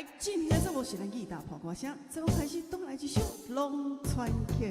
来，今天这部是咱义大破歌声，这部开始东来一首《龙川客》。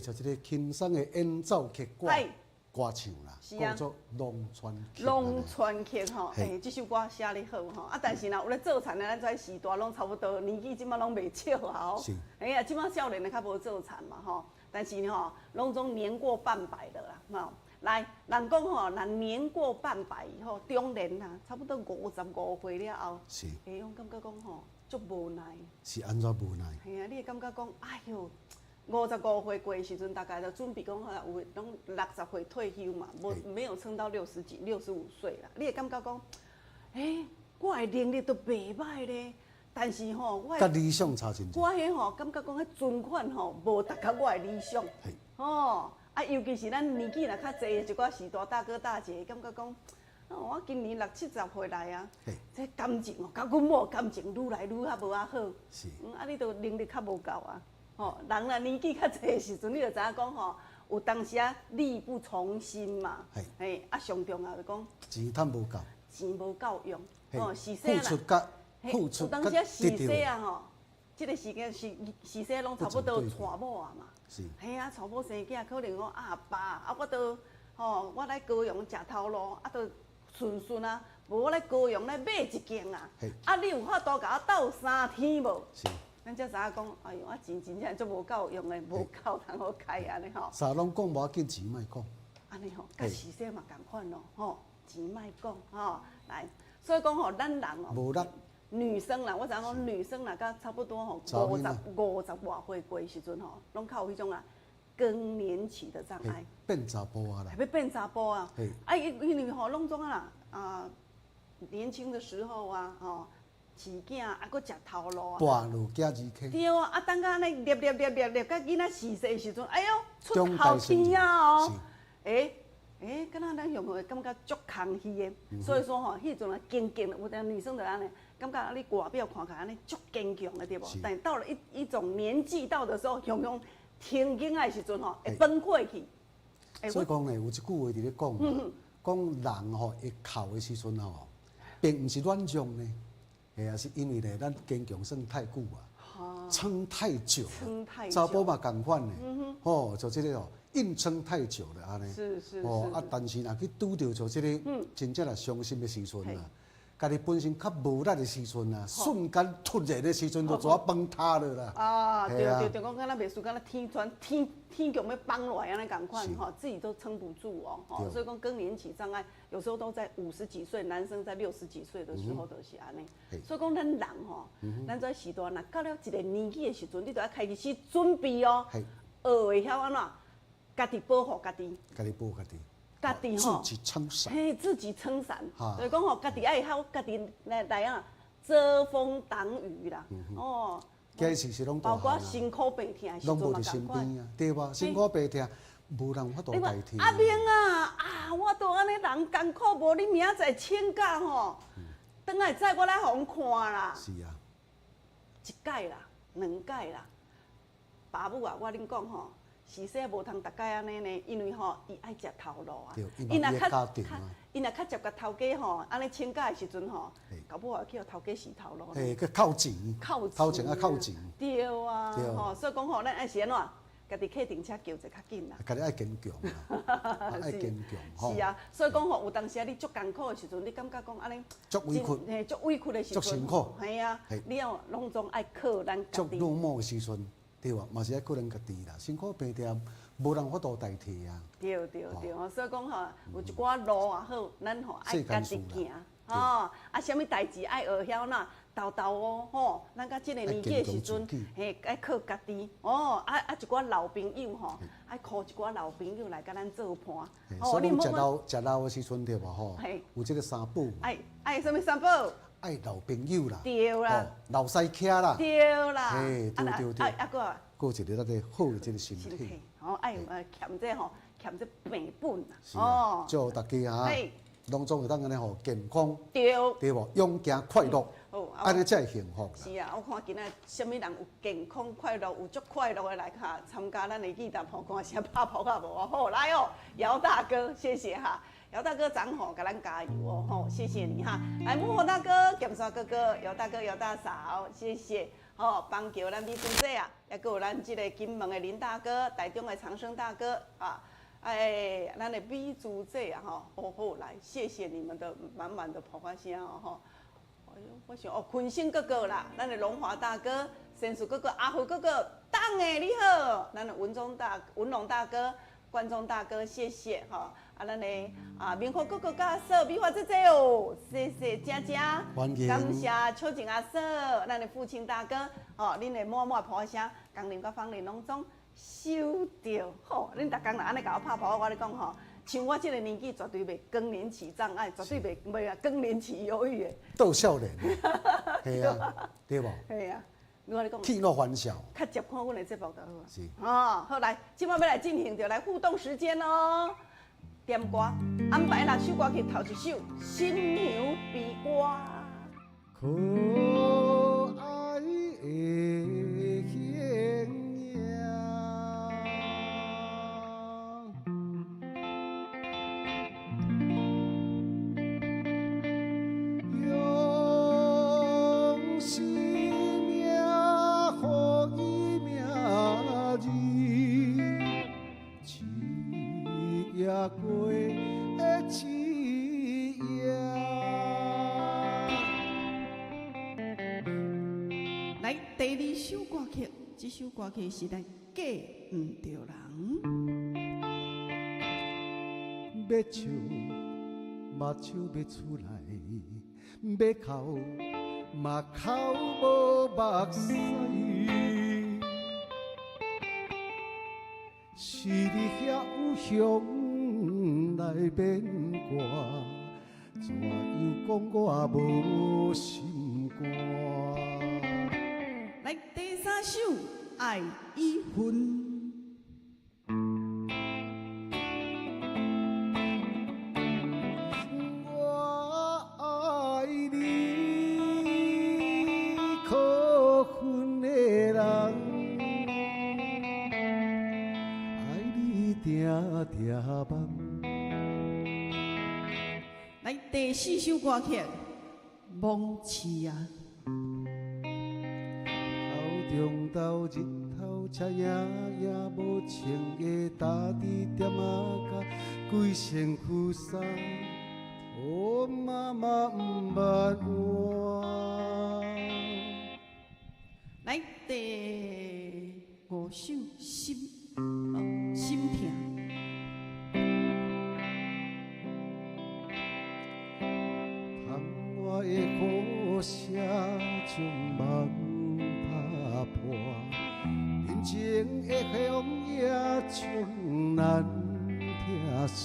就是一个轻松的演奏曲歌唱啦，叫做《龙川曲》。龙川曲吼，这首歌写得好吼，但是若有咧做田的，咱这时代拢差不多年纪，即马拢袂少啊吼。即马少年的较无做田嘛吼，但是吼，拢总年过半百了啦吼。来，人讲吼，人年过半百以后，中年啦，差不多55岁了后，我感觉讲吼，足无奈。是安怎无奈？你会感觉讲，哎哟。55岁过的时阵，大概就准备讲有拢60岁退休嘛，没有撑到60几、65岁啦。你会感觉讲，我的能力都袂歹咧，但是吼，我甲理想差真多。我感觉讲，存款无达到我的理想。尤其是咱年纪若较济的一寡时代大哥大姐，感觉讲，我今年60、70岁来啊，这感情甲阮某感情愈来愈较无啊好。是。你都能力较无够啊。人若年纪较济的时阵，你就知影讲吼，有当时力不从心嘛。上重要就讲钱赚无够，钱无够用。付出甲有当时时势啊吼，这个时间时势拢差不多娶某啊嘛。是。娶某生囝，可能讲爸我都我来高雄食头路，都顺啊，无我来高雄来买一间啊。你有法度甲我斗3天无？是。咱才知影讲，哎呦，钱真正足无够用的，无够通好开安尼吼。啥拢讲无要紧，钱莫讲。安尼吼，甲时势嘛共款咯，钱莫讲来，所以讲咱人无力。女生啦，我知影讲女生啦，甲差不多50外岁过时阵拢较有迄种更年期的障碍。变查甫啊啦。要变查甫啊。因为拢总啦年轻的时候饲囝搁食头路半路寄二客。对等到安尼捏，甲囡仔逝世的时阵，哎呦，出头天啊敢若咱用的感觉足空虚的，所以说迄阵经有的女生就安尼，感觉你外表看起来安尼足坚强的对无？但到了一种年纪到的时候，雄雄停经的时阵吼，会崩溃去。所以讲呢，有一句话伫咧讲，讲人吼会哭的时阵吼，并毋是软弱呢，也是因为呢，咱坚强算太久啊，撑太久了。查甫嘛共款呢，吼，就这个哦，硬撑太久了安尼。是。啊，但是若去拄着就这个真正啊伤心的时阵啊。家己本身较无力的时阵啊，瞬间突然的时阵就全崩塌了啦。啊，对，讲敢若袂输，敢若天局要崩落来安尼共款吼，自己都撑不住哦。所以讲更年期障碍有时候都在50几岁，男生在60几岁的时候都是安尼。所以讲咱人吼，咱在时段若到了一个年纪的时阵，你就要开始准备哦，学会晓安怎，家己保护家己。家己保护家己。家己吼，自己撑伞，嘿，自己撑伞，所以讲吼，家己爱晓家己来啊，遮风挡雨啦，哦。其实是拢包括辛苦病痛的时阵嘛，身边啊，对吧？辛苦病痛，无人法度代替。阿明啊，我都安尼人艰苦，无你明仔载请假吼，等下载我来互阮看啦。是啊，一届啦，2届啦，爸母啊，我恁讲吼。是说无通逐摆安尼呢，因为吼，伊爱食头路啊。伊若较接甲头家吼，安尼请假的时阵吼，搞不好去互头家洗头路。去扣钱，扣钱啊，扣钱。对啊，吼，所以讲吼，咱爱是安怎，家己客停车叫者较紧啦。家己爱坚强啊，爱坚强。是啊，所以讲吼，有当时啊，你足艰苦的时阵，你感觉讲安尼，足委屈，嘿，足委屈的时阵，足辛苦。系啊，你要拢总爱靠咱家己。足落寞的时阵。对哇，嘛是爱靠咱家己啦，辛苦病痛无人法度代替啊。对，所以讲吼，有一寡路也好，咱吼爱家己行，吼，啊，啥物代志爱学晓呐，豆哦，吼，咱到即个年纪的时阵，嘿，爱靠家己，哦，一寡老朋友吼，爱靠一寡老朋友来甲咱做伴。所以讲食老的时阵对无吼，有即个三宝。爱什么三宝？爱老朋友啦，对啦，老师客啦，对啦，嘿，对，啊个，过一个咱个好的这个身体，爱欠这吼，欠这病本啦，哦，祝大家啊，拢总会当安尼吼健康，对无，勇健快乐，安尼才会幸福啦。是啊，我看今仔什么人有健康快乐，有足快乐的来卡参加咱的义达跑，看啥拍跑卡无好来哦，姚大哥，谢谢哈。姚大哥长吼，给咱加油哦吼，谢谢你哈！来木火大哥、检刷哥哥、姚大哥、姚大嫂，谢谢吼！帮叫咱秘书姐啊，也有咱这个金门的林大哥、台中的长生大哥啊，哎，咱的秘书姐啊吼，好来，谢谢你们的满满的跑花声哦吼！哎呦，我想哦，坤星哥哥啦，咱的龙华大哥、神树哥哥、阿虎哥哥，当诶你好，咱的文龙大哥、冠中大哥，谢谢哈！啊，咱的明华哥哥甲阿嫂，美华姐姐哦，谢谢佳佳，感谢秋静阿嫂，咱的父亲大哥，哦，恁的默默抱声，工林甲芳林拢总收着，吼，恁逐工若安尼甲我拍抱，我咧讲吼，像我这个年纪，绝对袂更年期障碍，绝对袂啊更年期忧郁的，逗少年，系啊，对无？系啊。我咧讲，天乐欢笑，较接看阮的节目就好啊。是哦，好来，今晚要来进行就来互动时间哦。点歌，安排6首歌曲，头一首《新娘悲歌》。可爱的形象，用生命予伊名字，七夜过的七夜。来，第2首歌曲，这首歌曲是咱嫁唔着人。要笑，目睭要出来；要哭，嘛哭无目屎。是你遐有向来免歌，怎样讲我无心肝？来，第3首《爱已婚》。我爱你，第4首歌曲《梦痴》啊。头中昼日头赤影影，无穿的大地点啊，甲规身躯衫，我妈妈毋捌换。来第5首心痛。窗外的雨声将梦打破，人情的风也将咱拆散。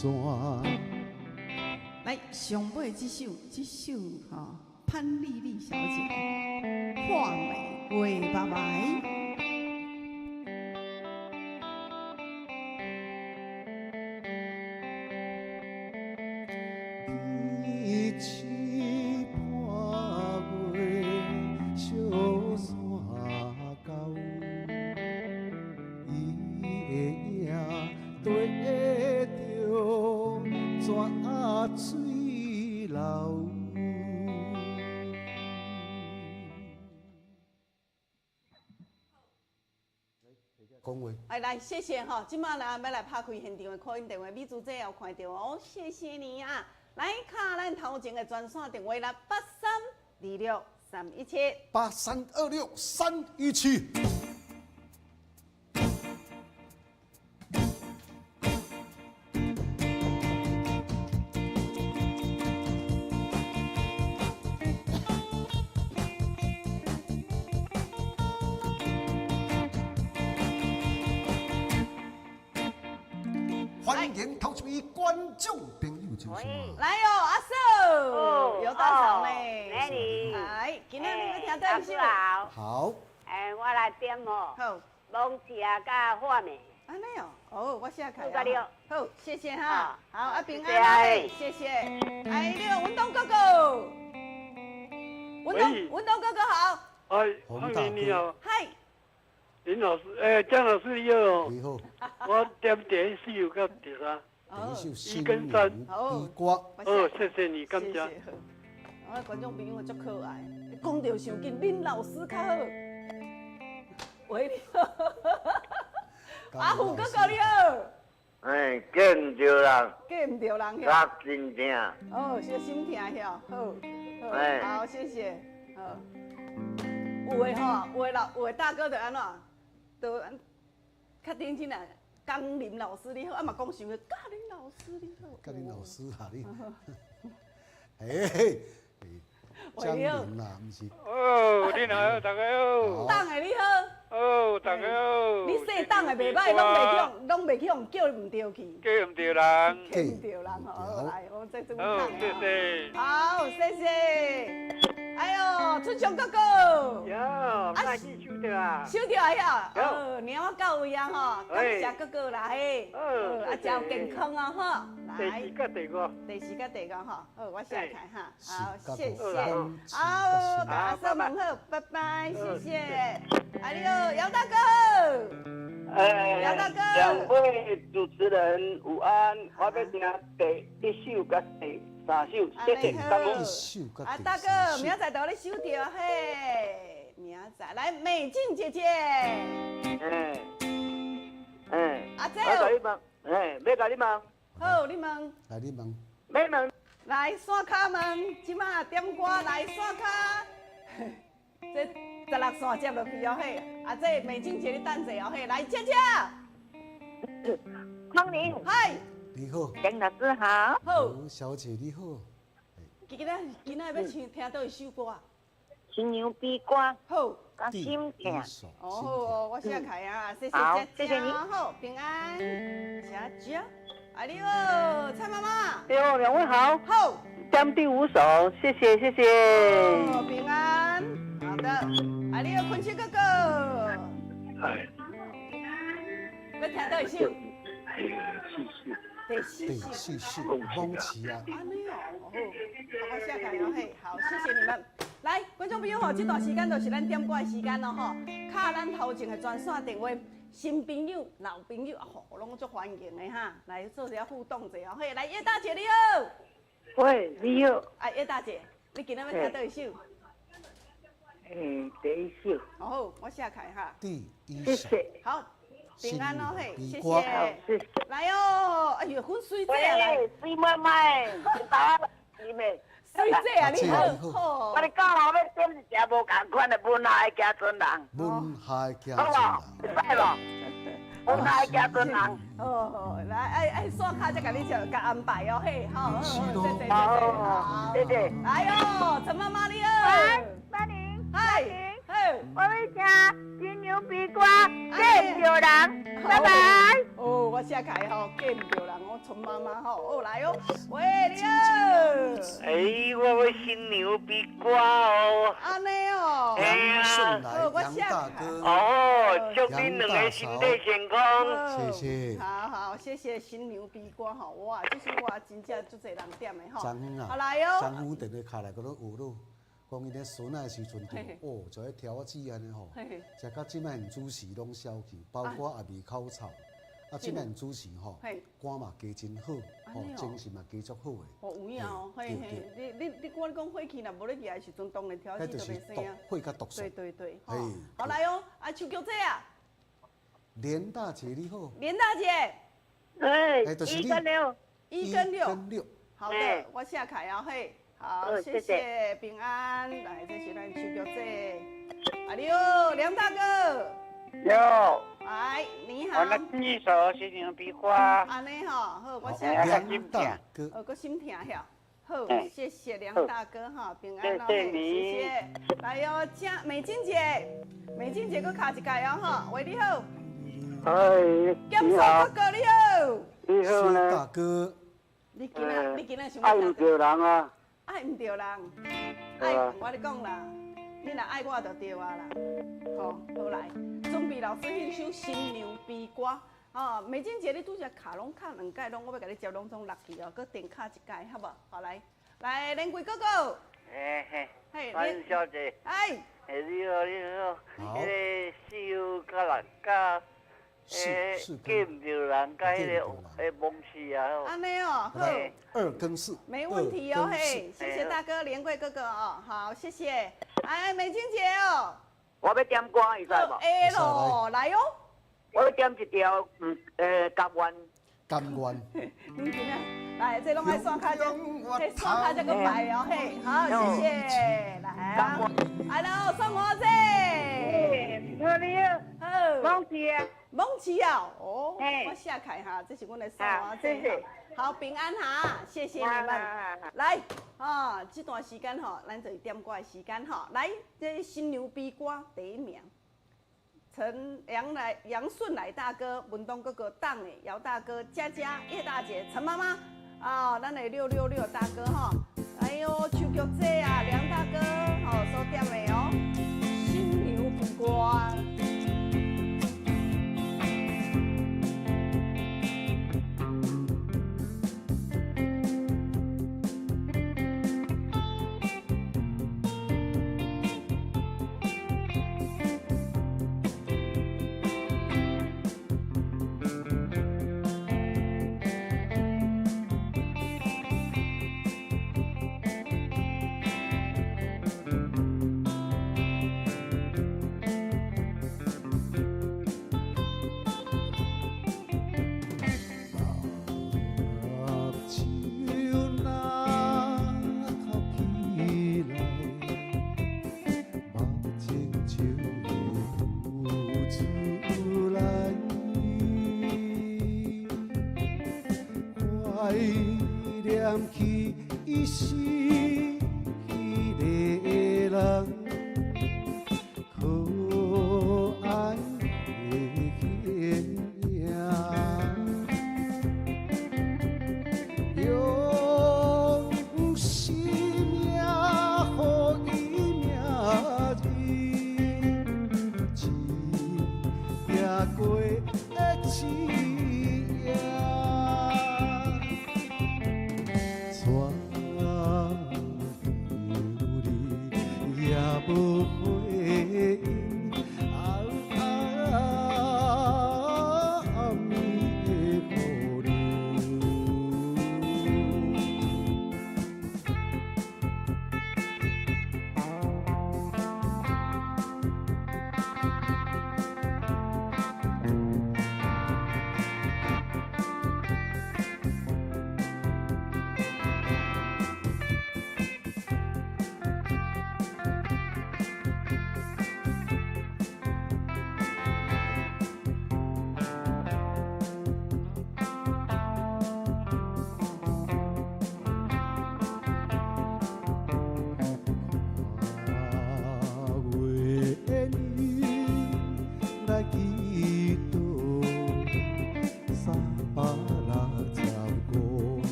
来上尾这首吼，潘丽丽小姐，画眉为白白。来，谢谢哈！今麦来要来拍开现场的call in电话，美珠姐有看到哦，谢谢你啊！来卡咱头前的专线电话啦，8326-317。8326-317。欢迎头一位观众朋友就是来哟，阿嫂，有打赏嘞，美女，来，今天你要听到一首，好，我来点哦，好，梦痴啊，甲画面，安尼哦，我写开了，好，谢谢哈，好，阿平安，谢谢，哎，你好，文东哥哥，文东哥哥好，哎，欢迎你好，嗨。林老师，张老师你好。你好。我点第1首到第3。第1首1跟3。地瓜。谢谢你，感谢。我观众朋友足可爱，讲到手紧，林老师较好。喂，你好。阿虎哥哥你好。哎，见唔着人。见唔着人。甲真正。哦，小心听晓，好。哎。好，谢谢。好。有诶吼，有诶大哥就安怎？都较顶真啊，江林老师你好，啊嘛讲想个嘉玲老师你好，嘉玲老师啊你，嘿，江林啦，毋是。哦，你好，大家好。党诶你好。哦，大家好。你说党诶袂歹，拢袂去用叫唔对去。叫唔对人。叫唔对人吼，来，我再这么看。谢谢。好，谢谢。哎呦，春雄哥哥，哟，快去收着啊！收着哎呀，年我到位啊吼，感谢哥哥啦嘿，啊，真有健康啊哈，来，第4甲第5，第4甲第5哈，好，我下开哈，好，谢谢，好，大家上门好，拜拜，谢谢，哎呦，姚大哥，姚大哥，2位主持人午安，我要听第1首甲第3首，谢谢，感恩。啊，大哥，明仔载就咧收着嘿，明仔载来美静姐姐。阿姐。我甲你问，要甲你问。好，你问。来，你问。要问。来山卡问，即马点歌来山卡。这16线接落去哦嘿，啊这美静姐你等者哦嘿，来姐姐。芳玲。嗨。你好，江老师好。好，小姐你好。今仔要听倒一首歌啊？新娘悲歌。好。甲心痛。哦，我写开啊，谢谢姐姐，好，平安，谢姐。啊你好，蔡妈妈。你好，2位好。好。点第5首，谢谢谢谢。平安，好的。啊你好，坤七哥哥。要听倒一首。第4首，梦痴啊！安尼哦，好，我写开哦嘿，好，谢谢你们。来，观众朋友吼，这段时间就是咱点歌的时间咯吼，卡咱头前的专线电话，新朋友、老朋友吼，拢足欢迎的哈，来做一下互动者哦嘿，来叶大姐你好。喂，你好。叶大姐，你今日要听倒一首？第一首。好，我写开哈。第一首。谢谢。好，平安哦嘿，谢好谢。来哦，哎呦，粉水姐啊来。喂，水妹妹，打你妹。水姐啊，你好。我哋讲好要点一只无共款的文海家村人。文海家好村人。会无？文海家村人。哦，来，刷卡再给你甲安排哦嘿，好，谢谢。来哟，陈妈妈你好。三零。嗨，我要听金牛鼻歌，见着人，拜拜。哦，我写开吼，见唔着人，我陈妈妈吼，哦来哦，喂你好。哎，我要新牛逼歌哦。安尼哦。杨顺来，我杨大哥。哦，祝恁两个身体健康。谢谢。好，谢谢新牛逼歌吼，哇，这首歌真正足侪人点的吼。张远啊，好来哟。张远伫咧卡来，佮佮学咯。讲伊咧孙仔时阵就哦，就迄调子安尼吼，食到即摆主持拢消去，包括阿味口臭，啊即摆主持吼，肝嘛加真好，吼精神嘛加足好诶。哦有影哦，你我讲火气若无咧举时阵，当然调子就袂生啊。火甲毒素。对，好来哦，唱叫这啊。连大姐你好。连大姐。1跟6。1跟6。好的，我写开啊嘿。好，谢谢平安，来，这是咱手脚这，你好，梁大哥。有。哎，你好。我那第一首新牛逼歌。安尼吼，好，我写梁大哥。我心疼遐。好，谢谢梁大哥哈，平安哦，谢谢。来哟，美金姐，美金姐，佮卡一盖哦哈，喂你好。哎，你好。哥哥你好。你好呢。大哥。你今仔想爱唔着人啊。爱唔着人，爱我咧讲啦，你若爱我就对啊啦。好来，准备老师迄首《新牛逼歌》哦。美金姐，你拄则卡拢卡2届，我要甲你接拢总落去哦，佮电卡1届，好无？好来，连贵哥哥。嘿，关小姐。你好。迄个4甲6甲。见唔着人，甲迄个蒙氏啊。安尼哦，好。2跟4。没问题哦，嘿，谢谢大哥，连贵哥哥哦，好，谢谢。美金姐哦。我要点歌，会使无？会咯，来哦。我要点一条，甘愿。甘愿。你今仔来，这拢爱刷卡这刷卡这个牌哦，嘿，好，谢谢，来啊。Hello， 送我这。你好。蒙奇啊。蒙奇啊，哦，我写开哈，这是阮的送我这。好，平安哈，谢谢你们。来，这段时间吼，咱就是点歌的时间哈。来，这新牛逼歌第1名，杨顺来大哥、文东哥哥、党的姚大哥、佳佳、叶大姐、陈妈妈，咱的666大哥哈，哎呦，手脚这啊，梁大哥，所点的哦，新牛逼歌。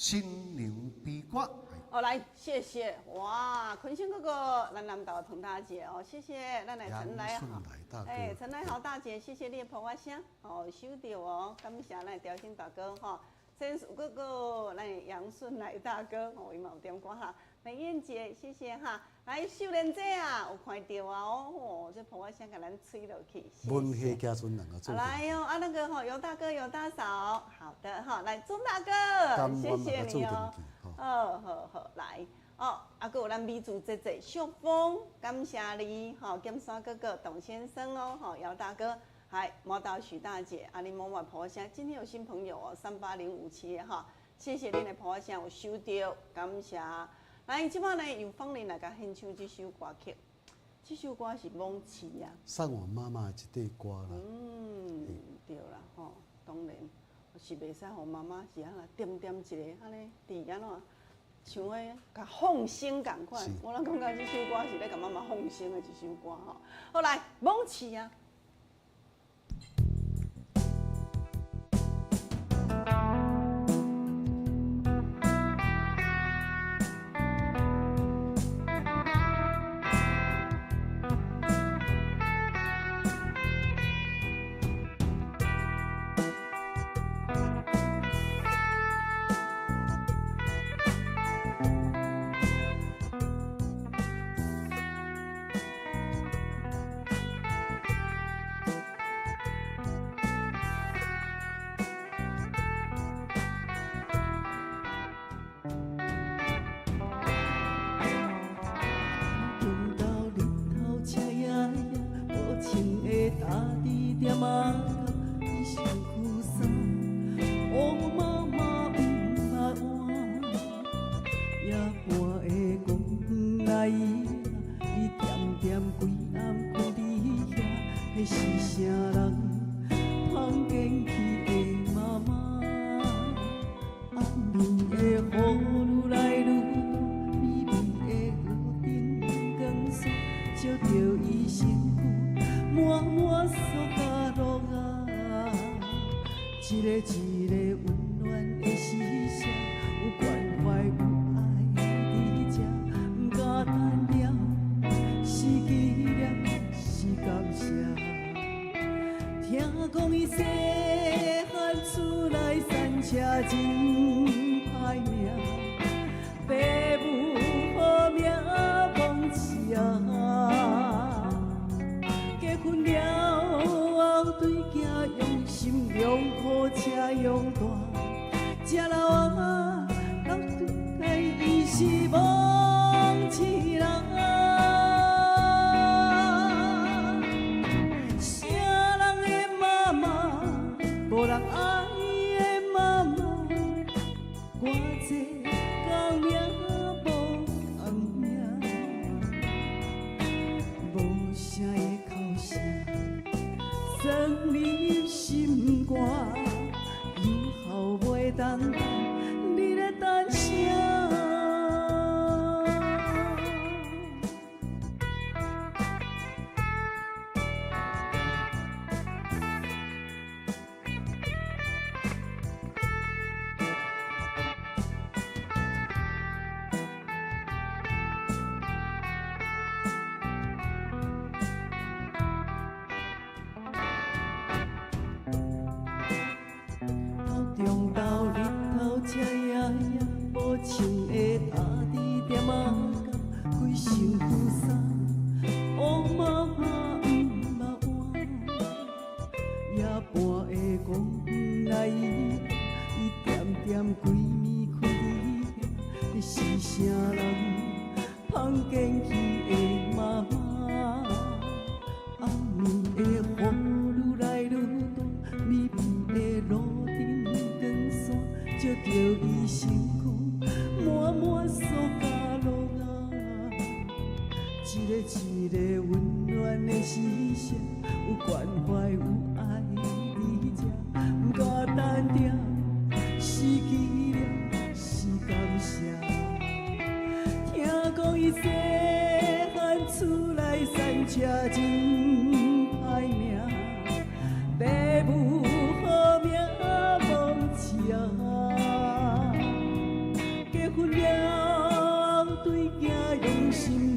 新娘悲歌。哦，来，谢谢，哇，坤星哥哥，咱南岛彭大姐哦，谢谢，咱来陈来豪，陈来豪大姐，谢谢你的捧花声，哦，收到哦，感谢咱雕星大哥哈，陈树哥哥，咱杨顺来大哥，哦，伊嘛有点歌哈，美燕姐，谢谢哈，来秀莲姐啊，有看到啊哦，这捧花声给咱吹落去，温馨家孙两个做。来哟啊，那个哈，尤大哥、尤大嫂，好的哈，来钟大哥，谢谢你哦。好，来哦，啊，还有咱美珠姐姐、秀峰，感谢你，吼，金山哥哥、董先生哦，吼，姚大哥，还毛导许大姐，啊，你莫忘婆声，今天有新朋友哦，38057哈，谢谢你的婆声，有收到，感谢。来，即摆呢，由芳玲来甲献唱这首歌曲，这首歌是《梦痴》啊。送我妈妈一对歌啦。对啦，吼，当然。是袂使，互妈妈是安那点点一个安尼，伫安怎像迄甲放生共款。我感觉这首歌是咧甲妈妈放生的一首歌吼。好来，梦痴啊！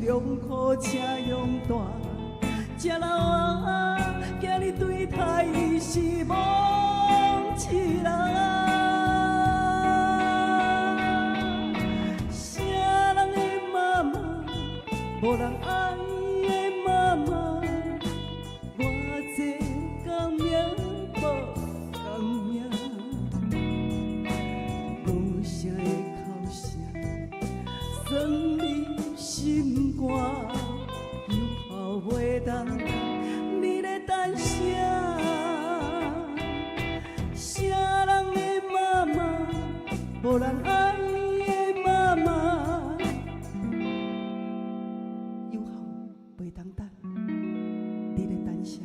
上苦请用大，这老啊，今日对待伊是忘记人。啥人的妈妈，无人爱伊的妈妈，我这工命无工命，无声的哭声，酸你心肝。袂当，你咧等啥？啥人的妈妈，无人爱伊的妈妈，有风袂当等，你咧等啥？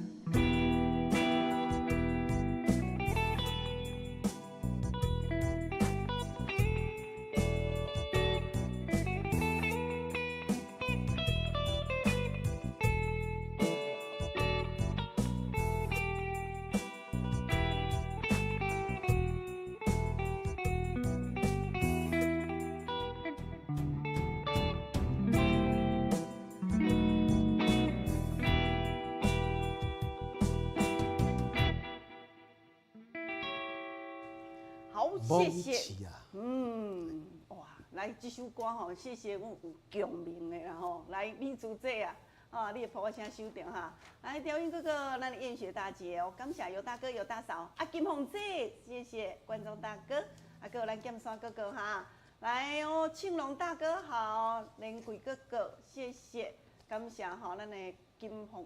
谢谢，哇，来这首歌吼，谢谢我有共鸣的啦吼，来李主姐啊，啊，你的婆声收着哈，来调音哥哥，咱的燕雪大姐哦，感谢尤大哥、尤大嫂，啊金凤姐，谢谢观众大哥，啊还有咱剑山哥哥哈，来哦，庆隆大哥好，连贵哥哥，谢谢，感谢哈，咱的金凤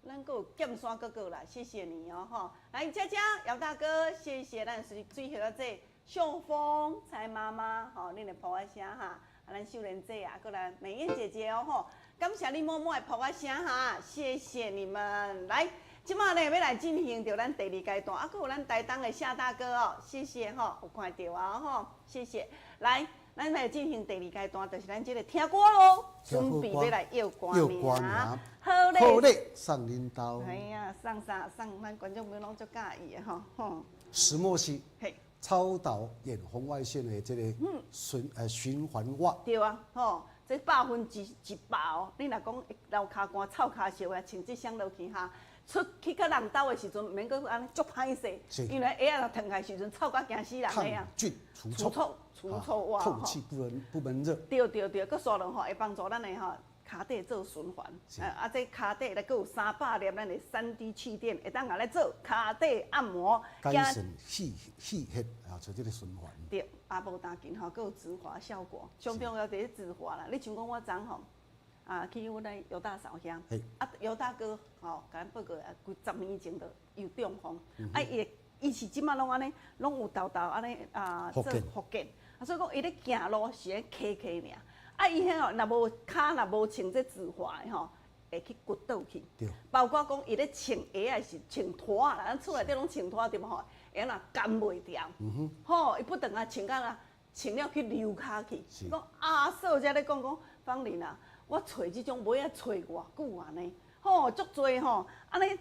咱个有剑山哥哥啦，谢谢你哦吼！来佳佳、姚大哥，谢谢咱水河这秀峰、蔡妈妈，吼，恁的婆声哈，咱秀莲姐啊，过来美燕姐姐哦吼，感谢你默默的婆声哈，谢谢你们。来，即马呢要来进行着咱第2阶段，啊，还有咱台东的夏大哥哦，谢谢吼，有看到啊吼，谢谢。来，咱来进行第2阶段，就是咱这个听歌咯，准备要来要歌名。好嘞，送恁兜。哎呀，送啥？送咱观众朋友拢足介意的吼。石墨烯，超导远红外线的这个循环袜。对啊，吼，这100分一百哦。你若讲流骹汗、臭骹烧啊，穿这双落去哈，出去到人兜的时阵，免搁安尼足歹势，因为鞋啊脱开时阵臭甲惊死人的啊。抗菌除臭哇，透气不闷热。对，搁刷落吼会帮助咱的吼。骹底做循环，这骹底咧，佫有300粒咱的3D 气垫，会当拿来做骹底按摩，改善气血啊，做这个循环。对，无当紧吼，佫有止滑效果。上重要就是止滑啦。你像讲我昨吼，去阮咱尤大嫂遐，尤大哥吼，甲咱报告几10年前就有中风，伊是即马拢安尼，拢有豆安尼做复健，所以讲伊咧行路是咧磕尔。伊迄吼，若无骹若无穿这止滑的吼，会去骨倒去。对。包括讲伊咧穿鞋也是穿拖啦，咱厝内底拢穿拖对无吼，会若干袂掉。吼，伊不等啊穿到穿了去溜骹去。讲嫂才咧讲芳玲啊，我找即种尾啊找偌久安尼，吼足多吼，安尼。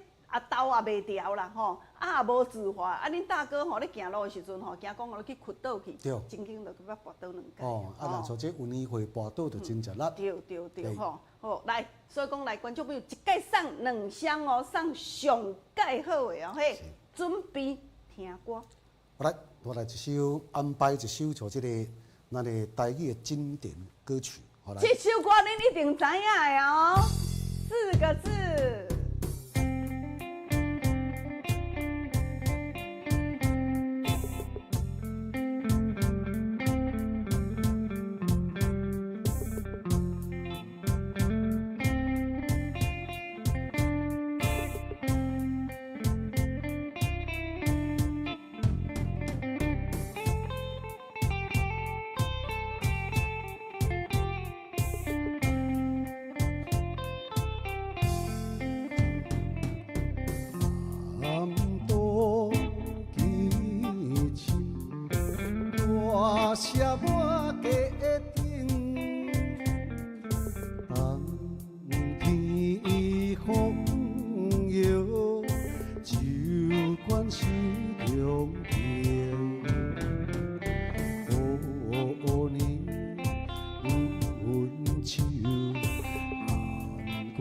豆也袂调啦吼，也无止滑。恁大哥吼咧行路的时阵吼，惊讲落去摔倒去，真紧就去要跋倒2届。哦，若做这运动会跋倒就真食力。对吼，好来，所以讲来观众朋友，一届送2箱哦，送上介好的哦，嘿，准备听歌。我来一首安排一首像这个咱的台语的经典歌曲。这首歌恁一定知影的哦，4个字。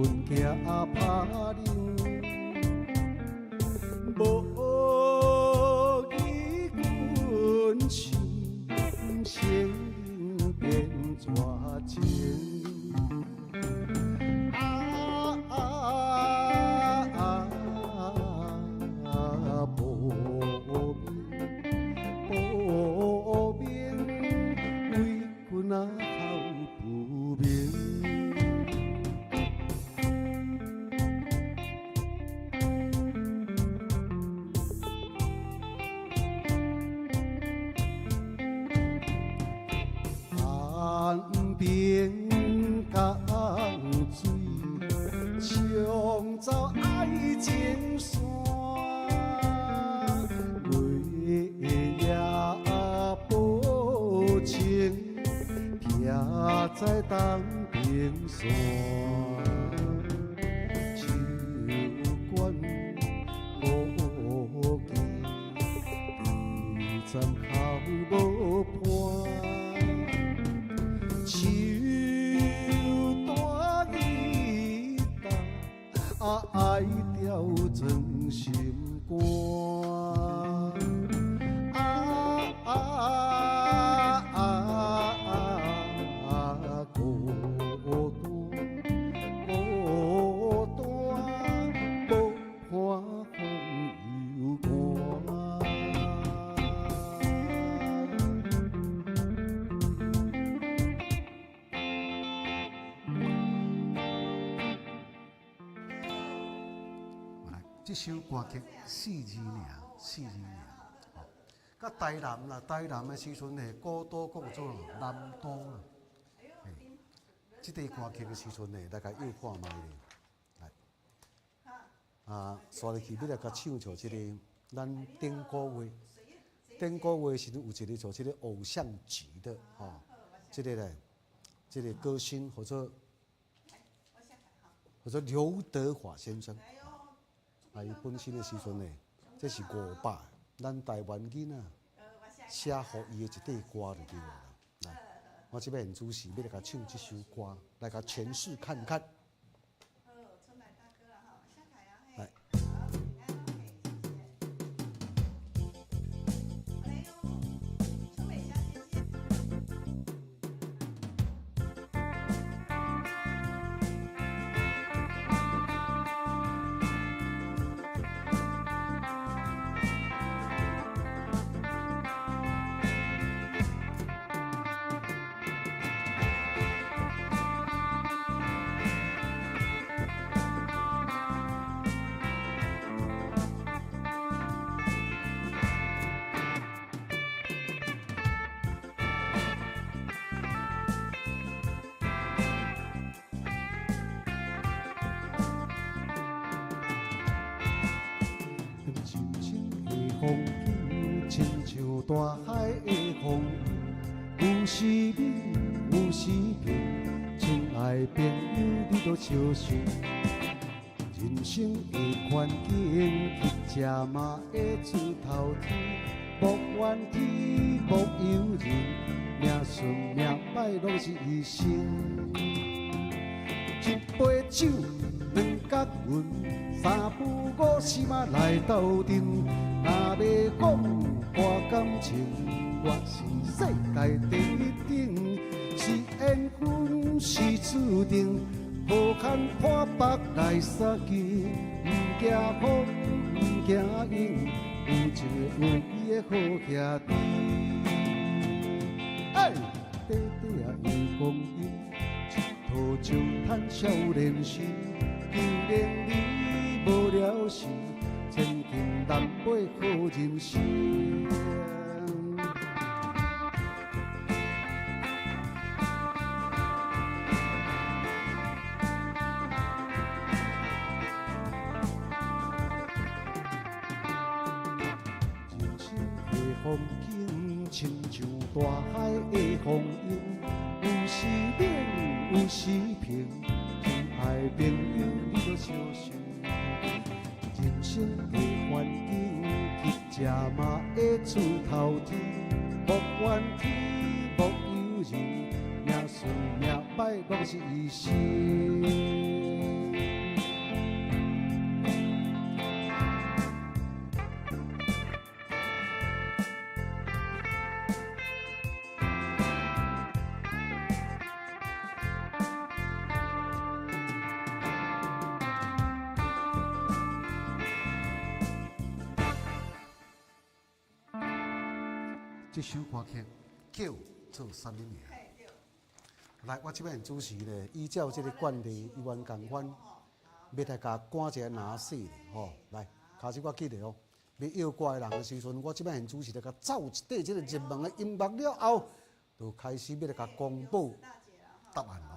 棍行打铃，无义棍声，声铃变绝情。在东边山，手管无记，站口无伴，手大伊担，爱调装心肝。这首歌曲4字尔，4字尔。甲台南啦，台南的时阵呢，古都讲做南都啦。这个歌曲的时阵呢，大家又看卖咧。来，刷入去要来甲唱像这个咱顶个月，顶个月时阵有一个做这个偶像级的这个呢，这个歌星或者刘德华先生。伊本身的时阵呢，这是500，咱台湾囡仔写予伊的一块歌就对了。来，我这边很主持，要来甲唱这首歌，来甲诠释看看。来。风景亲像大海的风雨，有时美，有时平。亲爱朋友，你都笑想，人生的环境，乞食嘛会出头天。无怨天，无尤人，命顺命歹拢是一生。一杯酒，两角银，3步5时嘛来斗阵。若要讲博感情，我是世界第一等，是缘分是注定，好看破腹来杀去，不惊风不惊影，有一个有伊的好兄弟。哎，短短的光阴，一途就叹少年时，求怜你无了时。千金难买好人生，人生的风景亲像大海的风涌，有时冷，有时平。亲爱朋友，你着小心。人生的环境，乞食嘛会出头天，无怨天，无尤人，命顺命歹拢是一生。这首歌曲叫做啥物名？来，我这边主持咧，依照这个惯例，依原共款，要大家赶一个拿死吼。来，开始我记得哦。要摇歌的人的时阵，我这边主持咧，甲走一底这个热门的音乐了后，就开始要来甲公布答案咯。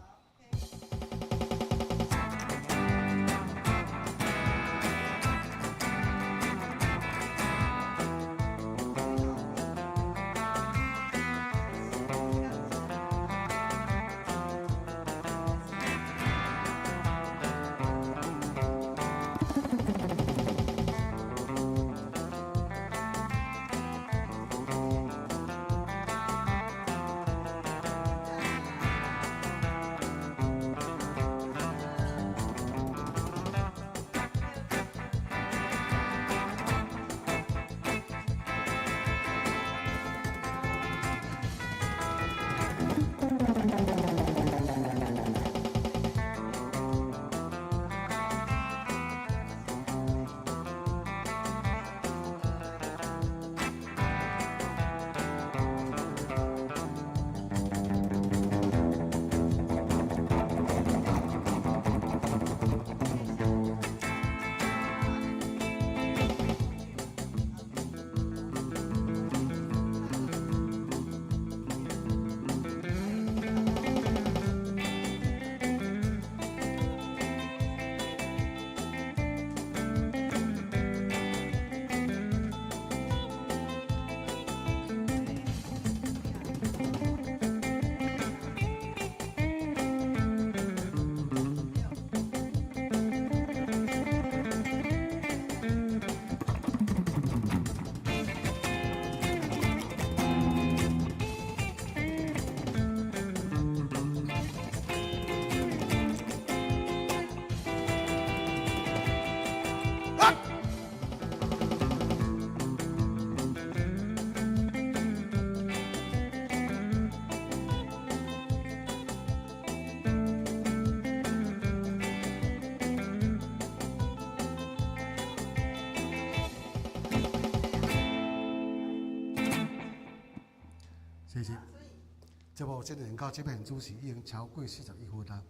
谢谢。这部这个到这边主持已经超过41分啦。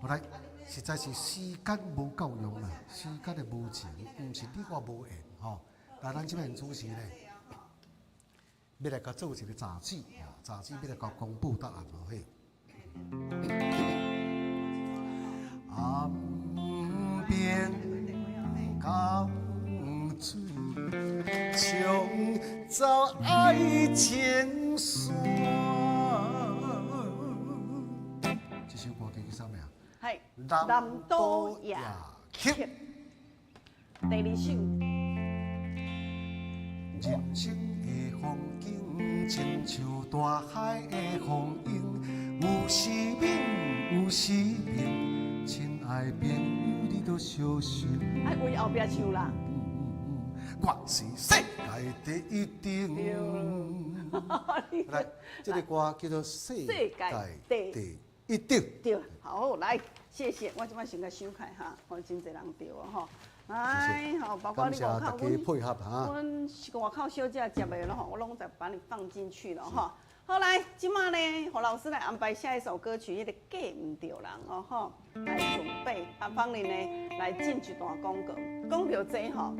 后来实在是时间无够用啦，时间的无情，不是你我无缘吼。那咱这边主持呢，要来甲做一个杂志，杂志要来甲公布答案咯嘿。岸边港水，冲走爱情线。这首歌叫啥名？系南都夜曲。第二首。人生的风景，亲像大海的风涌，有时猛，有时平。亲爱朋友，你都小心。哎，为后壁唱啦。我是世界第一等。来，这个歌叫做《世界第一等》。对，好，来，谢谢。我即摆先甲想开哈，我真侪人对哦吼。来，好，包括你外口，阮是外口小姐接的了吼，我拢在把你放进去了哈。好来，今麦呢，何老师来安排下一首歌曲，迄个嫁唔着人哦吼，来准备。啊，方林呢来进一段广告，讲到这吼，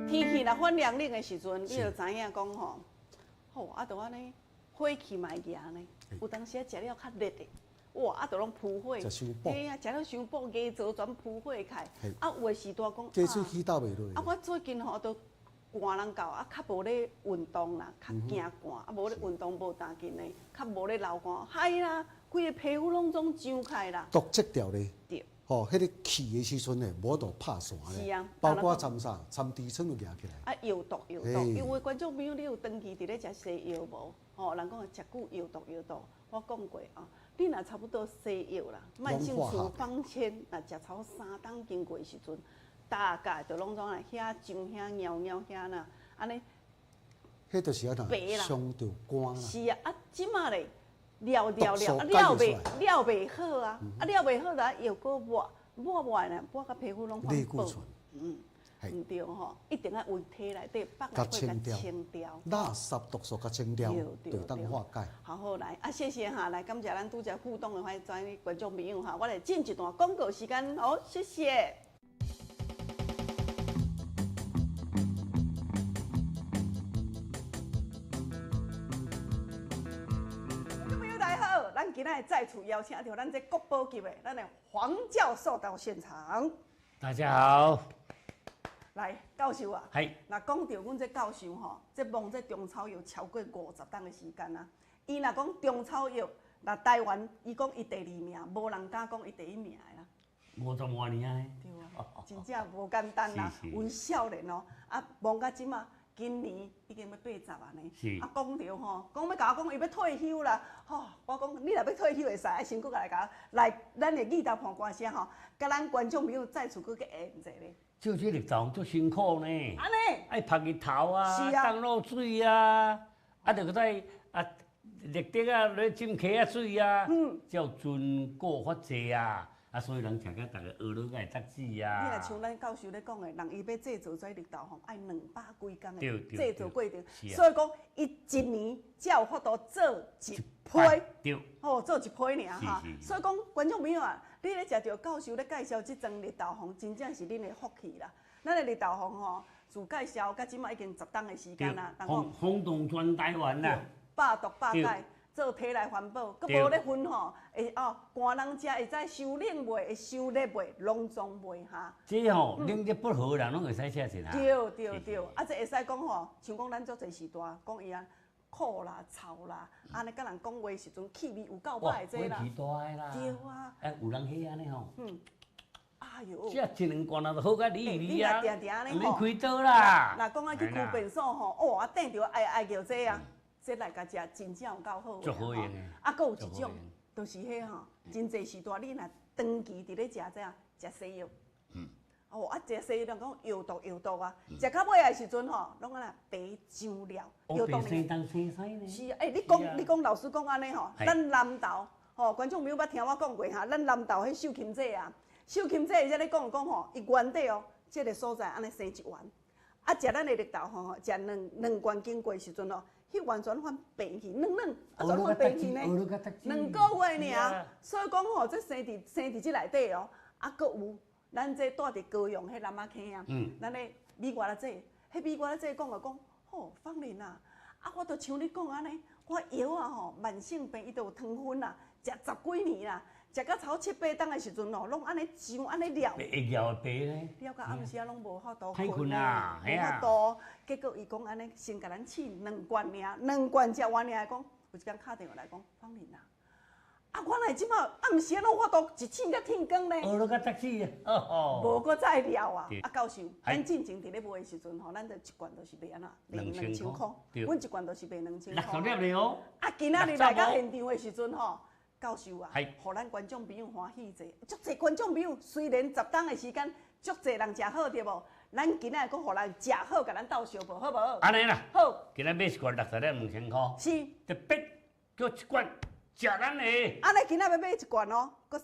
天气若反凉冷的时阵，你就知影讲吼，吼啊，就安尼火气嘛会热呢，有当时啊食了较热的。哇！啊，都拢扑火，嘿啊，食了伤补，鸡做全扑火开。啊，有的时代讲，鸡喙起倒袂落。啊，我最近吼都寒人到，啊，较无咧运动啦，较惊寒，啊，无咧运动无当紧咧，较无咧流汗，嗨啦，规个皮肤拢总张开啦。毒质掉咧。对。吼，迄个气的时阵咧，无度拍散咧。是啊。包括参啥，参痔疮都夹起来。啊，药毒，因为观众朋友你有长期伫咧食西药无？吼，人讲食久药毒，我讲过啊。你若差不多西药啦，慢性处方签，若食超3档经过时阵，大概就拢总来遐上遐尿尿遐呐，安尼。迄就是啊，伤着肝啦。是啊，啊，即马咧了袂好啊，啊了袂好啦，药搁抹咧，抹甲皮肤拢反爆。唔对吼，一定要为体内底放来会甲清掉，垃圾毒素甲清掉，就当化解。好来，谢谢哈，来感谢咱拄则互动的欢迎观众朋友哈，我来进一段广告时间，好，谢谢。咱今仔再次邀请到咱这国宝级的咱的黄教授到现场。大家好，来，教授啊，係。那讲到阮这教授吼，这忙这中草药超过50档的时间啊。伊若讲中草药，那台湾伊讲伊第2名，无人敢讲伊第1名的啦。50多年啊！对啊，真正无简单啦，为少年哦，啊，忙到即马。今年已经要80啊呢，啊讲着吼，讲要甲我讲伊要退休啦，吼，我讲你若要退休会使，啊先搁来甲来咱的义大判官声吼，甲咱观众朋友再次搁去下一下咧。做这日头足辛苦呢，安尼，爱晒日头啊，是啊，当露水啊，啊，着搁再啊热得啊，来浸溪啊水啊，才有存过发济啊。啊，所以人食甲逐个学落个读书啊。你若像咱教授咧讲的，人伊要制造这绿豆红，爱200几工的制造过程，所以讲伊一年才有法度做一批，对，哦，做一批尔哈。所以讲，观众朋友啊，你咧食到教授咧介绍即种绿豆红，真正是恁的福气啦。咱的绿豆红吼，自介绍到即马已经10档的时间啦，轰动全台湾啦，百毒百解。做体内环保，佮无咧分吼，会寒人食会使收冷袂，会收热袂，拢总袂哈。这吼冷热不和人拢会使食一下。对，啊，这会使讲吼，像讲咱做侪时段，讲伊啊苦啦、臭啦，安尼甲人讲话时阵气味有够歹这啦。气大个啦。对啊。有人许安尼吼。哎呦。这一两罐啊，就好甲你啊。定定安尼免开刀啦。若讲啊去区便所吼，哦啊订着爱叫这啊。这来甲食真正有够好足好用的。啊，佮有一种，就是迄吼，真侪时段你若长期伫咧食这啊，食西药。哦，啊，食西药人讲药毒啊，食到尾的时阵吼，拢安那白上了，药毒呢。是啊，你讲老师讲安尼吼，咱南投吼，观众朋友捌听我讲过哈，咱南投迄秀琴姐啊，秀琴姐伊咧讲吼，伊原底哦，这个所在安尼生一丸，啊，食咱的绿豆吼，食两罐经过时阵哦。迄完全翻病去，软，啊，全翻病去呢，2个月尔，所以讲吼，这生伫即内底哦，啊，佮有咱这住伫高雄迄南仔坑啊，咱的米外仔姐，迄米外仔姐讲吼，芳玲啊，啊，我都像你讲安尼，我药啊吼，慢性病伊都有糖分啦，食10几年啦。食到超7、8档的时阵哦，拢安尼上安尼了，会咬白咧，了到暗时啊，拢无法度困啊，无法度。结果伊讲安尼，先甲咱试2罐尔，2罐食完尔讲，有一天敲电话来讲，芳玲啊，啊，我来即马暗时啊，拢法度一试才天光咧。学落甲读书啊，无搁再了啊！啊，教授，咱进前伫咧卖的时阵吼，咱就一罐就是卖安那，卖2000块，阮一罐就是卖2000块。60粒咧哦。啊，今仔日来到现场的时阵吼。教授啊，互咱观众朋友欢喜者，足侪观众朋友虽然10档的时间，足侪人食好对无？咱今仔日佫互人食好，甲咱斗相报，好无？安尼啦。好。今仔买一罐60粒2000块。是。特别叫一罐食咱的。安尼今仔要买一罐哦，佫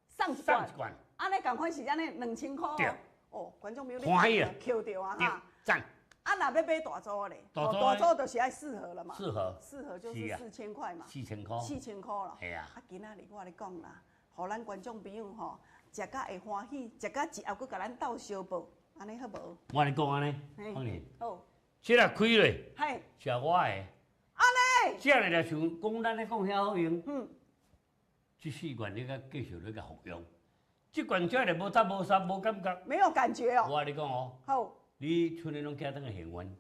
送一罐。安尼共款是安尼2000块哦。对。哦，观众朋友欢喜啊，扣着啊哈。赞。啊，若要买大组咧，大组就是爱4盒了嘛。4盒就是4000块嘛。4000块了。系啊。啊，今仔日我咧讲啦，互咱观众朋友吼，食甲会欢喜，食甲之后佫甲咱斗相报，安尼好无？我咧讲安尼，芳玲。好。这若开咧，嘿，食我的。安尼。这样来像讲咱咧讲遐好用。这4罐你甲继续你甲服用，这罐这咧无搭无沙无感觉。没有感觉哦。我咧讲哦。好。你村里拢寄等个现原，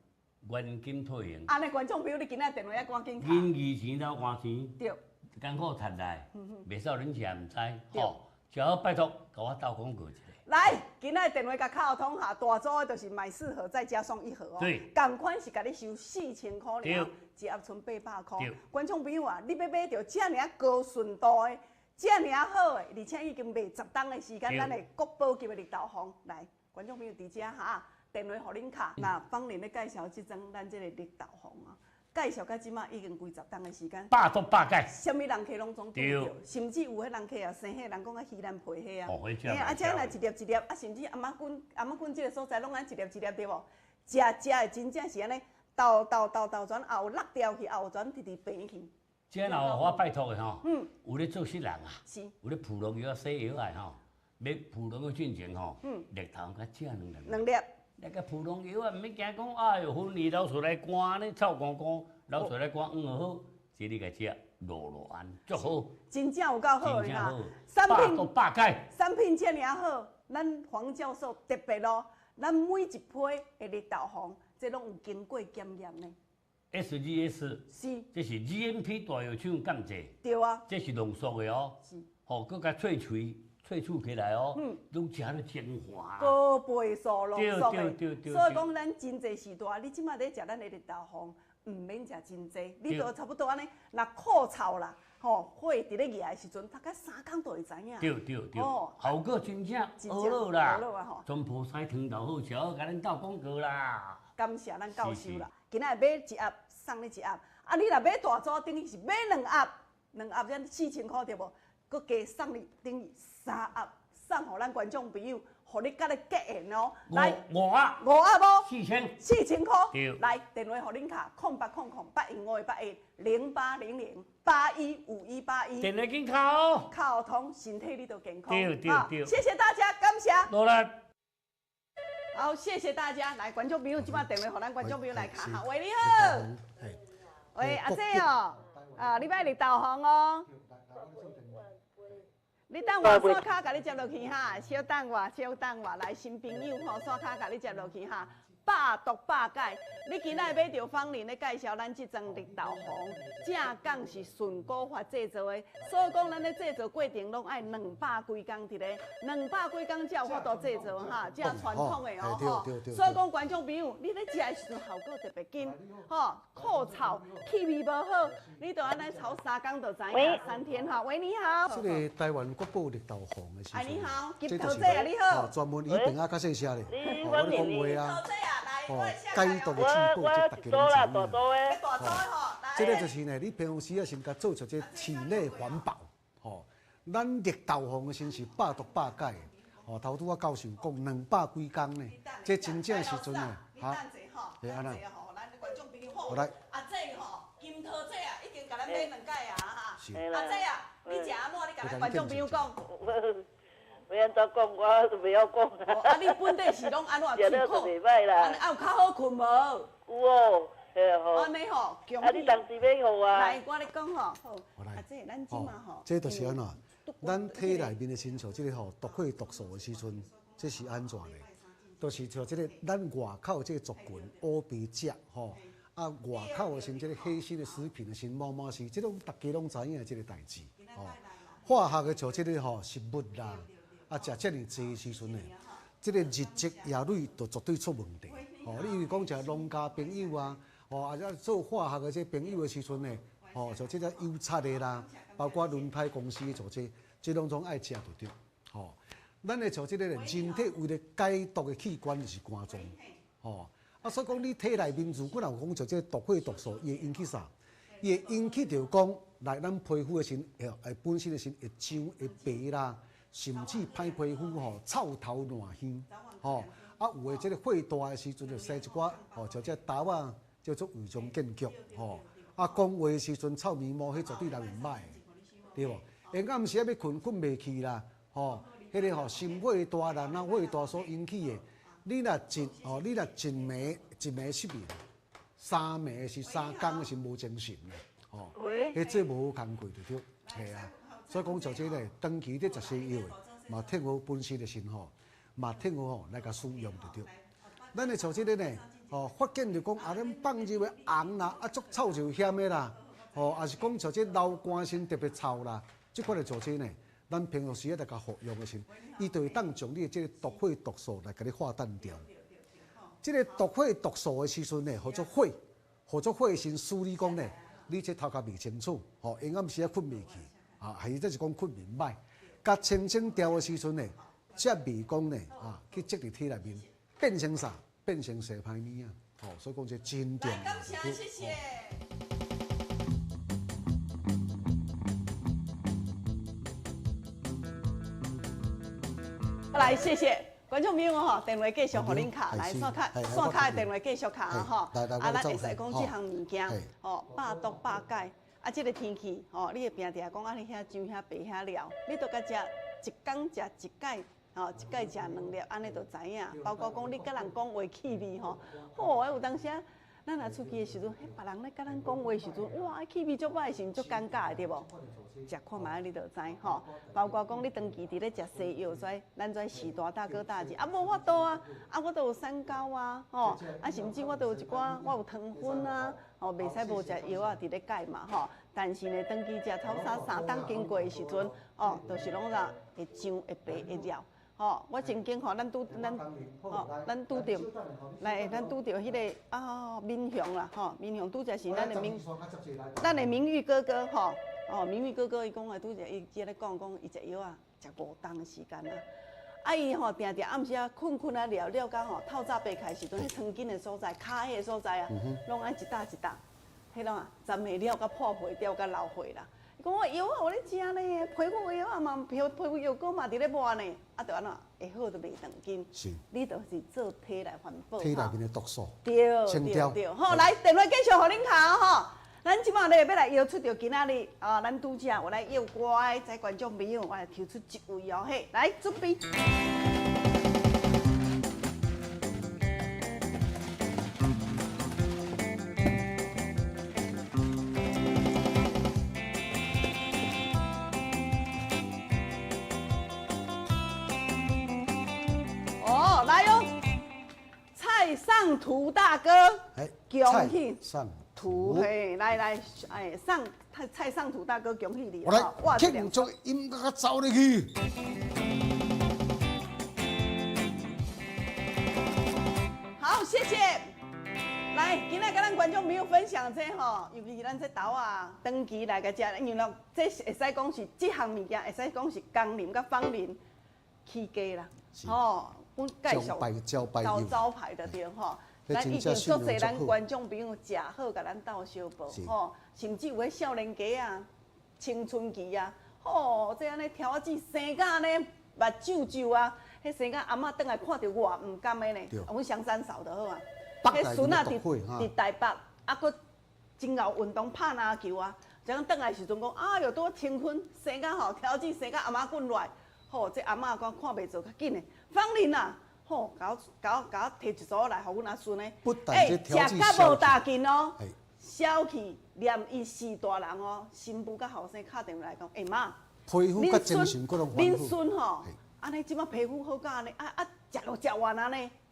原金退现。安尼观众朋友，你今仔电话要赶紧敲。银二钱到换钱。对。艰苦赚来，袂使恁食唔知，吼，最好拜托，甲我斗广告一下。来，今仔电话甲敲通下，大组的就是买4盒，再加送1盒哦。对。同款是甲你收4000块尔，一盒剩800块。观众朋友啊，你要买到这尔高纯度的、这尔好的，而且已经卖10档的时间，咱的国宝级的绿豆红，来，观众朋友伫遮哈。电话互恁卡，那芳玲咧介绍即种咱即个绿豆红啊，介绍到即马已经几十档的时间，百毒百解。什么人客拢总拄着，甚至有迄人客啊生迄人讲啊稀兰皮迄啊，啊，这来一粒一粒，啊，甚至阿妈滚这个所在拢安一粒一粒对无？食的真正是安尼，倒转后落掉去，后转直平去。这若我拜托的吼，有咧做穑人啊，有咧普龙药洗药啊吼，买普龙药进前吼，日头甲食两粒。那个普通药啊，唔免惊讲，哎呦，昏你流出来干，你臭干干，流出来干好，这你个食落安足好，真正有够好的哈，百毒百解，产品这尔好，咱黄教授特别咯，咱每一批的绿豆黄，这拢有经过检验的。SGS 是，这是 GMP 大药厂降剂，对啊，这是浓缩的哦，是，吼，佮甲萃取起来哦，拢食了精华，高倍数浓缩的，对。所以讲咱真济时代，你即马在食咱的绿豆黄，唔免食真济，你就差不多安尼，若酷臭啦，吼，火伫咧热的时阵，大概3工就会知影。对，效果真正好落啦，全部西汤头好食，甲恁斗广告啦。感谢咱教授啦，今仔买一盒送你一盒，啊，你若买大组，等于是买2盒，2盒才4000块对无？佮加送你等于3盒，送互咱观众朋友，互你甲你结缘哦。来5盒无？4000块。对。来电话互恁卡080081518108151181。电话紧敲哦。靠通身体你都健康。对。谢谢大家，感谢。落来。好，谢谢大家。来，观众朋友，即摆电话互咱观众朋友来卡哈。喂，你好。喂，阿姐哦，啊，你买绿豆黄哦。你等我刷卡，甲你接落去哈。稍等我，来新朋友吼，刷卡甲你接落去哈。百毒百解，你今仔买着芳林咧介绍咱即种绿豆黄，正讲是纯果法制作的，所以讲咱咧制作过程拢爱200几工伫咧，200几工才有法度制作哈，正传统的哦吼。所以讲观众朋友，你咧食的时阵效果特别紧，吼，酷臭，气味无好，你着安尼炒3工就知影，3天哈。喂，你好。这个台湾国宝绿豆黄的时阵，你好，金头姐啊，你好。专门以病啊较细声的，我咧讲话啊。哦，解毒的进步，这大家拢知影。大刀吼，这个就是呢，你平时啊先甲做出这体内环保，吼。咱绿豆黄的先是百毒百解的，吼。头拄我教授讲200几工呢，这真正时阵呢，哈。对安那。好来。阿姐吼，金桃姐啊，已经甲咱买2届啊哈。阿姐啊，你食安怎？你甲咱观众朋友讲。要安怎讲，我都袂晓讲。啊，你本地是拢安怎吃了就袂歹啦。安尼有较好困无？有哦，嘿吼。安尼吼，啊，你当时要互啊？来，我咧讲吼，好，阿姐，咱即嘛吼。这就是安怎，咱体内面的亲像这个吼毒血毒素的时阵，这是安怎嘞？都是像这个咱外口这个族群乌白食吼，啊外口的像这个黑心的食品的新毛毛是，这种大家拢知影这个代志吼。化学的像这个吼食物啦。啊，食遮尔济时阵呢，这个日积月累，就绝对出问题。哦，你因为讲食农家朋友啊，哦，啊，做化学的这朋友的时阵呢，哦，像这个油漆的啦，包括轮胎公司的做这拢总爱食就对。哦，咱的像这个人体为了解毒的器官就是肝脏。哦，啊，所以讲你体内面如果有讲像这毒血毒素，伊会引起啥？伊会引起着讲来咱皮肤的身，本身的身会痒会白啦。甚至歹皮肤吼，臭头烂香吼，啊有诶，即个血大诶时阵就生一寡吼，像这豆啊叫做胃肠结局吼，啊讲话诶时阵臭面膜，迄绝对人唔歹，对无？下暗时啊要困袂去啦，吼，迄个吼心血大啦，那血大所引起诶，你若一暝失眠，3暝是3工是无精神诶，吼，迄这无好工课就对，系啊。所以讲像这个长期咧食西药的，嘛听好本身的身吼，嘛听好吼来甲使用就对。咱的像这个呢，哦，发现就讲啊，咱放入的红啦，啊，足臭就险的啦，哦，也是讲像这流汗身特别臭啦，这款的像这呢，咱平常时啊来甲服用的时，伊就会当将你的这个毒血毒素来甲你化淡掉。这个毒血毒素的时阵呢，或者血先处理讲呢，你这头壳未清楚，吼，下暗时啊困袂去。啊，还是这是讲困眠歹，甲清醒调的时阵呢，这味讲呢，啊，去积伫体内面，变成啥？变成西歹物啊！哦，所以讲这真重要。感谢，谢谢。来，谢谢观众朋友吼，电话继续互恁卡，来线卡的电话继续卡吼，咱会使讲这项物件，吼，百毒百解。这个天气，吼，你会平常讲你遐姜遐白遐料，你都甲食一工食一盖，吼，一盖食2粒，安尼就知影。包括讲你甲人讲话气味，吼，有当时咱若出去的时阵，别人咧甲咱讲话的时阵，哇，气味足歹，是毋足尴尬的对无？食看卖你就知吼。包括讲你长期伫咧食西药，跩咱跩士大大哥大姐，无法度啊，我都有三高啊，吼，甚至我都有一寡，我有糖分啊，吼，袂使无食药啊，伫咧改嘛，吼。但是呢，长期食草沙3档经过的时阵，就是拢会姜会白会料。我曾经咱拄着，来，咱拄着迄个民雄啦，民雄拄则是咱的名誉哥哥，名誉哥哥伊讲拄则伊咧讲伊食药啊，食5档的时间啊，伊定定暗时困啊了到透早爬开时阵，迄床筋的所在、骹迄个所在啊，拢爱一搭一搭，迄拢沾下了甲破皮掉甲流血啦。讲我药啊，有咧食呢，皮肤药啊嘛，皮肤药膏嘛伫咧抹呢，就安怎会好就袂长筋。是，你就是做体内环保。体内面的毒素。对。好，来电话继续互恁卡吼。咱即马咧要来邀出着今仔日咱拄则我来邀乖在观众朋友，我来抽出一位嘿，来准备。上图大哥，恭喜！上图嘿，来，蔡上图大哥，恭喜你！我来庆祝音乐走入去。好，谢谢。来，今仔跟咱观众朋友分享这吼，尤其是咱这豆啊，长期来个食，因为这会使讲是这项物件，会使讲是工林甲芳林起家啦，吼。阮介绍招牌的对吼，咱已经足侪咱观众朋友食好，甲咱斗相报吼，甚至有迄少年家啊、青春期啊，吼，这安尼挑子生甲呢，目睭睭啊，迄生甲阿嬷倒来看到我唔甘的呢，阮香山嫂就好啊，迄孙仔伫台北，佫真后运动拍篮球啊，这样倒来时阵讲，哎哟，多青春生甲吼，挑子生甲阿嬷滚来。吼，这阿嬷讲看袂做较紧的，芳林啊，吼，甲我摕一组来，互阮阿孙呢。食甲无大劲哦，小气，连伊是大人哦，新妇甲后生敲电话来讲，妈，皮肤甲精神各种丰富。恁孙吼，安尼即马皮肤好甲安尼，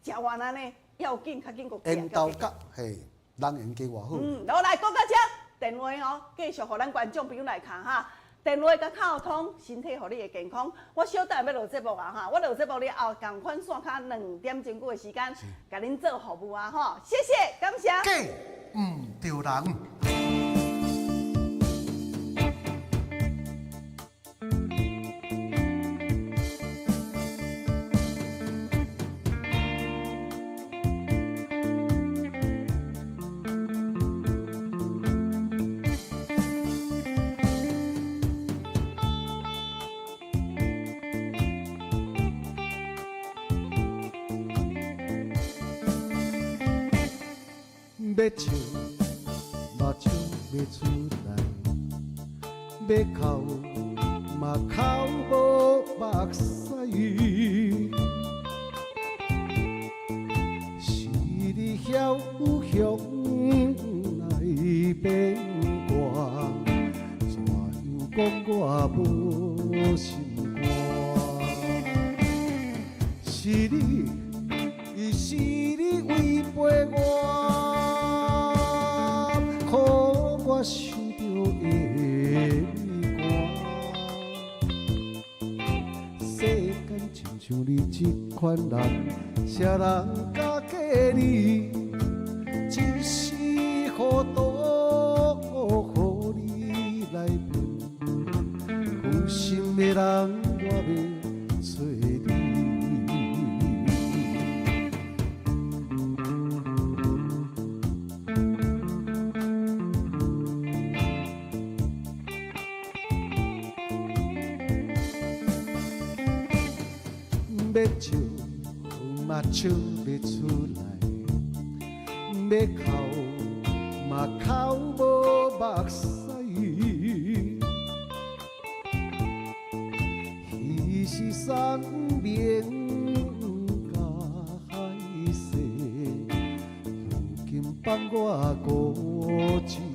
食完安尼，要紧较紧个。缘投甲嘿，人缘加偌好。然后来讲到这，电话哦，继续互咱观众朋友来看哈。电话甲靠通，身体互你会健康。我小等要落节目啊哈，我落节目了后，共款线卡2点钟过的时间，甲恁做服务啊哈，谢谢，感谢。假唔着人。要笑，目睭要出来；要哭，嘛哭无目屎。是你晓向来变卦，怎样讲我无心肝？是你违背我。我想着会世间亲像你这款人，谁人敢嫁你？一时糊涂，予你来骗，负心的人我要找你。要笑，嘛笑袂出来，要哭嘛哭无目屎。彼时山明甲海誓，如今放我孤寂。